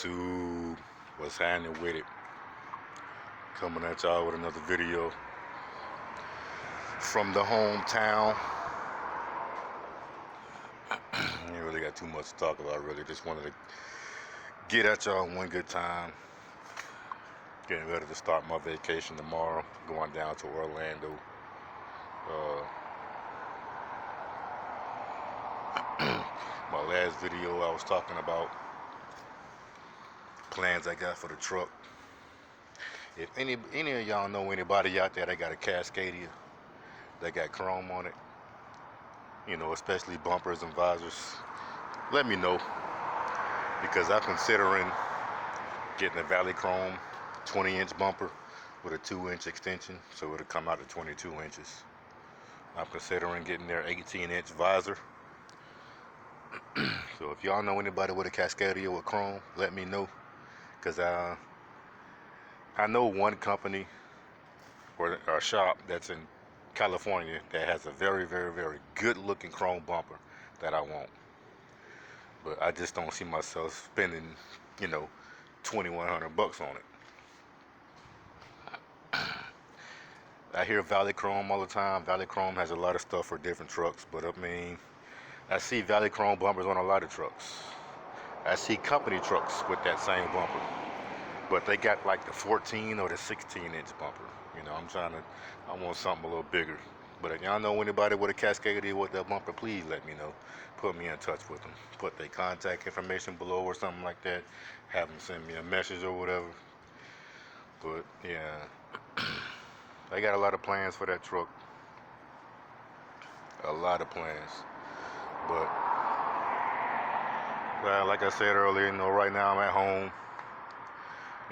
YouTube? What's happening with it? Coming at y'all with another video from the hometown. I ain't really got too much to talk about, really. Just wanted to get at y'all one good time. Getting ready to start my vacation tomorrow. Going down to Orlando. My last video I was talking about plans I got for the truck. If any of y'all know anybody out there that got a Cascadia that got chrome on it, you know, especially bumpers and visors, let me know, because I'm considering getting a Valley Chrome 20-inch bumper with a 2-inch extension, so it'll come out to 22 inches. I'm considering getting their 18-inch visor. So if y'all know anybody with a Cascadia with chrome, let me know, because I know one company or a shop that's in California that has a very, very, very good looking chrome bumper that I want. But I just don't see myself spending, you know, $2,100 on it. I hear Valley Chrome all the time. Valley Chrome has a lot of stuff for different trucks, but I mean, I see Valley Chrome bumpers on a lot of trucks. I see company trucks with that same bumper, but they got like the 14 or the 16-inch bumper. You know, I want something a little bigger. But if y'all know anybody with a Cascadia with that bumper, please let me know. Put me in touch with them. Put their contact information below or something like that. Have them send me a message or whatever. But yeah, I got a lot of plans for that truck. A lot of plans. But well, like I said earlier, you know, right now I'm at home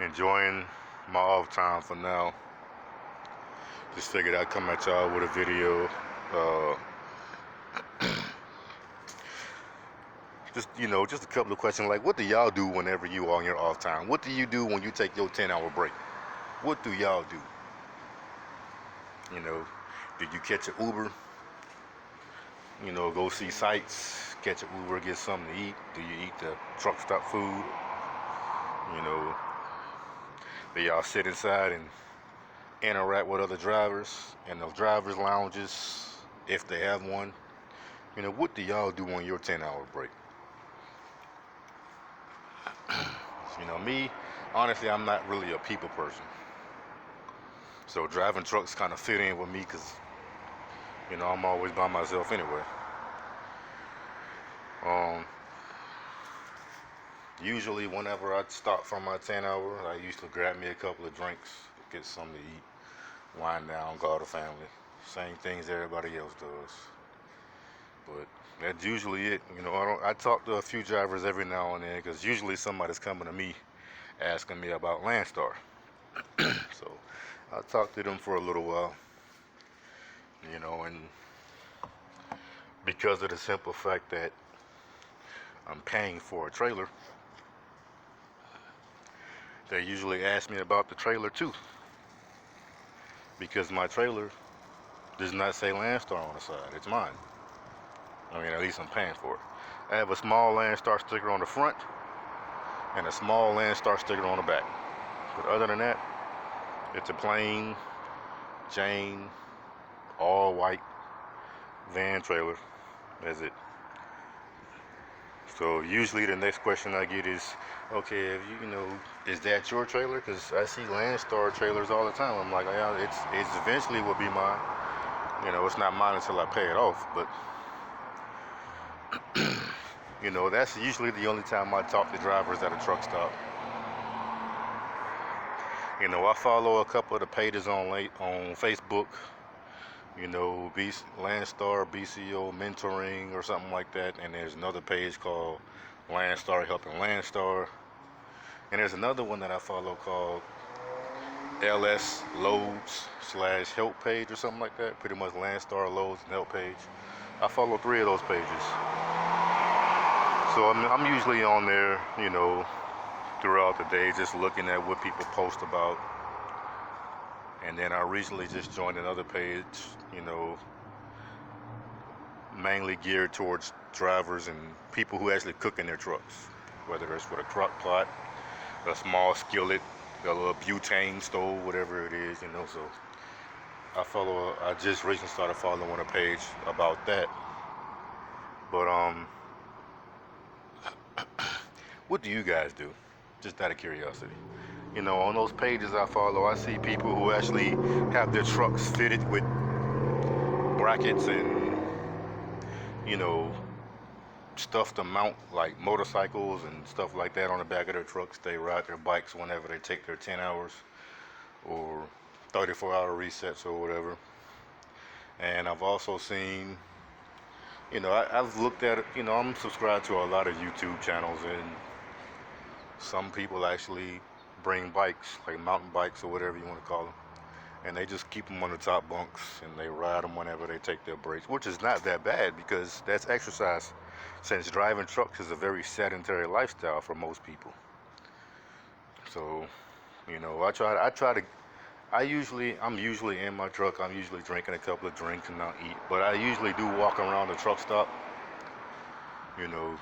enjoying my off time for now. Just figured I'd come at y'all with a video. Just a couple of questions like, what do y'all do whenever you are on your off time? What do you do when you take your 10-hour break? What do y'all do? You know, did you catch an Uber? You know, go see sights, catch an Uber, get something to eat? Do you eat the truck stop food? You know, do y'all sit inside and interact with other drivers in those drivers' lounges, if they have one? You know, what do y'all do on your 10-hour break? You know, me, honestly, I'm not really a people person. So driving trucks kind of fit in with me because, you know, I'm always by myself anyway. Usually whenever I stop from my 10-hour, I usually grab me a couple of drinks, get something to eat, wind down, call the family. Same things everybody else does. But that's usually it. You know, I talk to a few drivers every now and then, because usually somebody's coming to me asking me about Landstar. So I talk to them for a little while. You know, and because of the simple fact that I'm paying for a trailer, they usually ask me about the trailer too, because my trailer does not say Landstar on the side. It's mine. I mean, at least I'm paying for it. I have a small Landstar sticker on the front and a small Landstar sticker on the back. But other than that, it's a plain Jane, all white van trailer. That's it. So usually the next question I get is, okay, if you know, is that your trailer? Because I see Landstar trailers all the time. I'm like, yeah, it's eventually will be mine. You know, it's not mine until I pay it off. But you know, that's usually the only time I talk to drivers at a truck stop. You know, I follow a couple of the pages on Facebook. You know, Landstar BCO Mentoring or something like that. And there's another page called Landstar Helping Landstar. And there's another one that I follow called LS Loads / Help page or something like that. Pretty much Landstar Loads and Help page. I follow 3 of those pages. So I'm usually on there, you know, throughout the day, just looking at what people post about. And then I recently just joined another page, you know, mainly geared towards drivers and people who actually cook in their trucks, whether it's with a crock pot a small skillet, a little butane stove, whatever it is, So I just recently started following a page about that. But what do you guys do? Just out of curiosity. On those pages I follow, I see people who actually have their trucks fitted with brackets and, you know, stuff to mount like motorcycles and stuff like that on the back of their trucks. They ride their bikes whenever they take their 10 hours or 34-hour resets or whatever. And I've also seen, I've looked at it, I'm subscribed to a lot of YouTube channels, and some people actually bring bikes, like mountain bikes or whatever you want to call them, and they just keep them on the top bunks and they ride them whenever they take their breaks, which is not that bad because that's exercise, since driving trucks is a very sedentary lifestyle for most people. So, I'm usually in my truck. I'm usually drinking a couple of drinks and I'll eat, but I usually do walk around the truck stop. You know,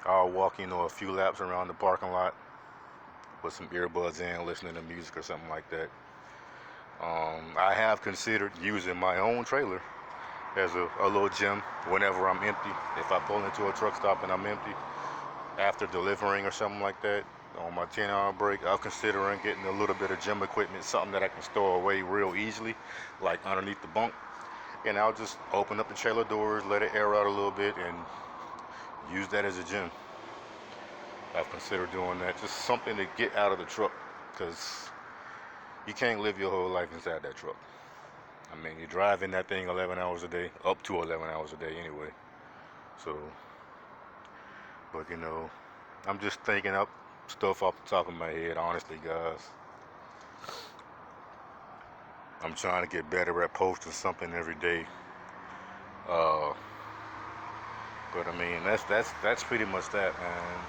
I'll walk, a few laps around the parking lot with some earbuds in, listening to music or something like that. I have considered using my own trailer as a little gym whenever I'm empty. If I pull into a truck stop and I'm empty after delivering or something like that on my 10-hour break, I'm considering getting a little bit of gym equipment, something that I can store away real easily, like underneath the bunk. And I'll just open up the trailer doors, let it air out a little bit, and use that as a gym. I've considered doing that, just something to get out of the truck, because you can't live your whole life inside that truck. I mean, you're driving that thing 11 hours a day, up to 11 hours a day anyway. So, but I'm just thinking up stuff off the top of my head, honestly, guys. I'm trying to get better at posting something every day. Uh, but I mean, that's pretty much that, man.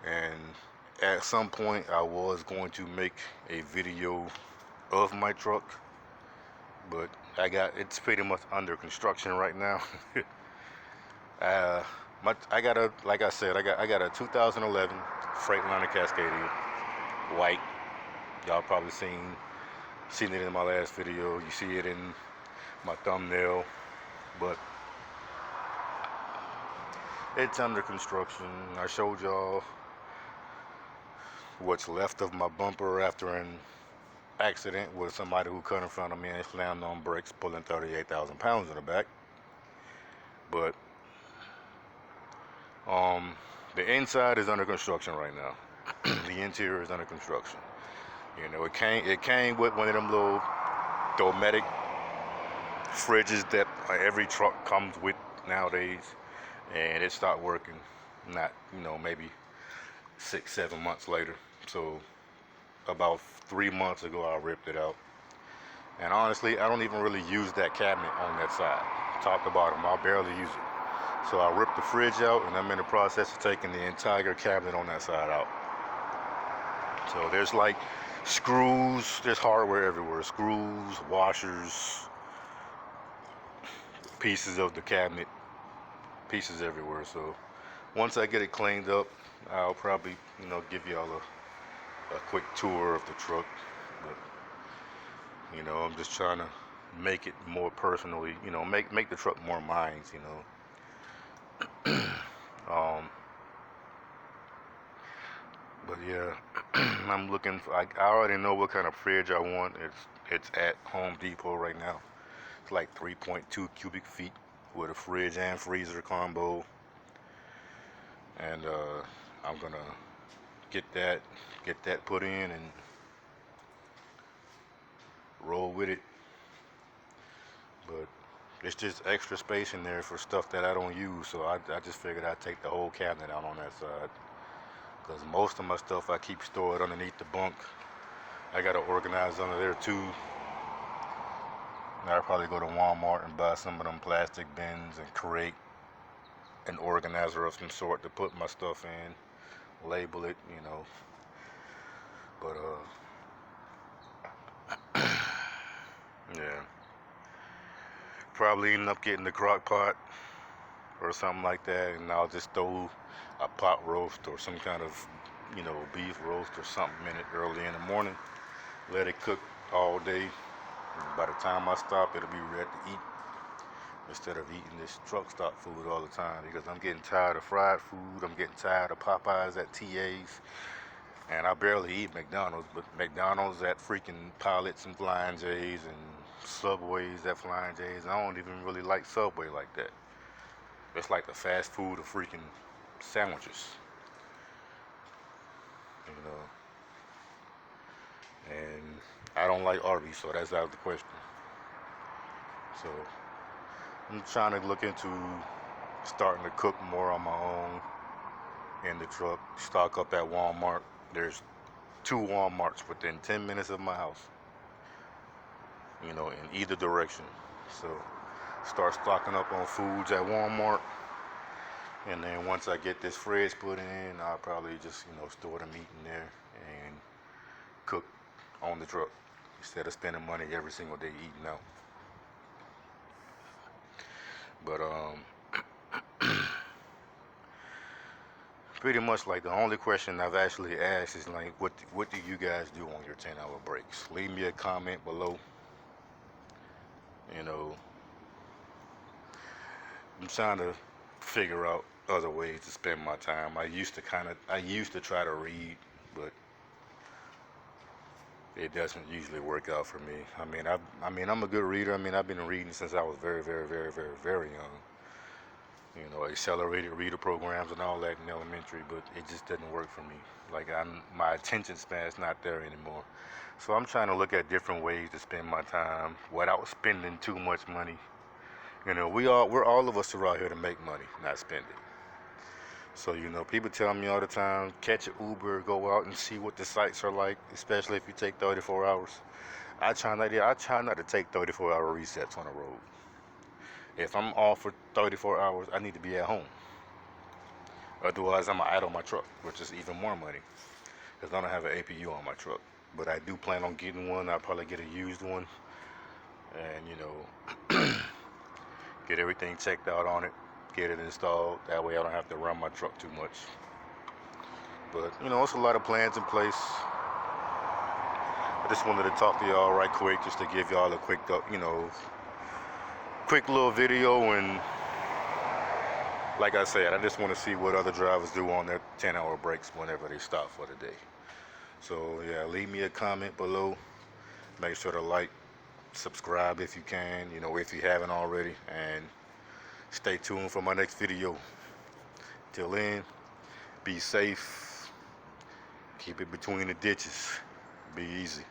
And at some point, I was going to make a video of my truck, but it's pretty much under construction right now. Like I said, I got a 2011 Freightliner Cascadia, white. Y'all probably seen it in my last video. You see it in my thumbnail, but it's under construction. I showed y'all what's left of my bumper after an accident with somebody who cut in front of me and slammed on brakes, pulling 38,000 pounds in the back. But the inside is under construction right now. The interior is under construction. It came with one of them little Dometic fridges that every truck comes with nowadays, and it stopped working. Not, maybe 6-7 months later. So about 3 months ago, I ripped it out. And honestly, I don't even really use that cabinet on that side, top to bottom. I barely use it. So I ripped the fridge out, and I'm in the process of taking the entire cabinet on that side out. So there's like screws, there's hardware everywhere. Screws, washers, pieces of the cabinet, pieces everywhere. So once I get it cleaned up, I'll probably, give y'all a quick tour of the truck. But, I'm just trying to make it more personally, make the truck more mine, But yeah, I'm looking for, I already know what kind of fridge I want. It's at Home Depot right now. It's like 3.2 cubic feet with a fridge and freezer combo. And I'm gonna get that put in and roll with it. But it's just extra space in there for stuff that I don't use, so I just figured I'd take the whole cabinet out on that side. Because most of my stuff I keep stored underneath the bunk. I gotta organize under there too. I'll probably go to Walmart and buy some of them plastic bins and create an organizer of some sort to put my stuff in, label it, But yeah. Probably end up getting the crock pot or something like that, and I'll just throw a pot roast or some kind of, beef roast or something in it early in the morning. Let it cook all day. And by the time I stop, it'll be ready to eat. Instead of eating this truck stop food all the time, because I'm getting tired of fried food. I'm getting tired of Popeyes at TA's, and I barely eat McDonald's. But McDonald's at freaking Pilots and Flying J's, and Subway's at Flying J's. I don't even really like Subway like that. It's like the fast food of freaking sandwiches, you know. And I don't like Arby's, so that's out of the question. So I'm trying to look into starting to cook more on my own in the truck. Stock up at Walmart. There's 2 Walmarts within 10 minutes of my house, in either direction. So start stocking up on foods at Walmart. And then once I get this fridge put in, I'll probably just, store the meat in there and cook on the truck instead of spending money every single day eating out. But pretty much like the only question I've actually asked is like, what do you guys do on your 10-hour breaks? Leave me a comment below. I'm trying to figure out other ways to spend my time. I used to try to read, but it doesn't usually work out for me. I'm a good reader. I've been reading since I was very, very, very, very, very young. Accelerated reader programs and all that in elementary, but it just doesn't work for me. My attention span's not there anymore. So I'm trying to look at different ways to spend my time without spending too much money. We're all of us are out here to make money, not spend it. So, people tell me all the time, catch an Uber, go out and see what the sights are like, especially if you take 34 hours. I try not to take 34-hour resets on the road. If I'm off for 34 hours, I need to be at home. Otherwise, I'm going to idle my truck, which is even more money, because I don't have an APU on my truck. But I do plan on getting one. I'll probably get a used one. And, get everything checked out on it, get it installed. That way I don't have to run my truck too much. But, it's a lot of plans in place. I just wanted to talk to y'all right quick, just to give y'all a quick little video. And like I said, I just want to see what other drivers do on their 10-hour breaks whenever they stop for the day. So yeah, leave me a comment below. Make sure to like, subscribe if you can, if you haven't already, and stay tuned for my next video. Till then, be safe, keep it between the ditches, be easy.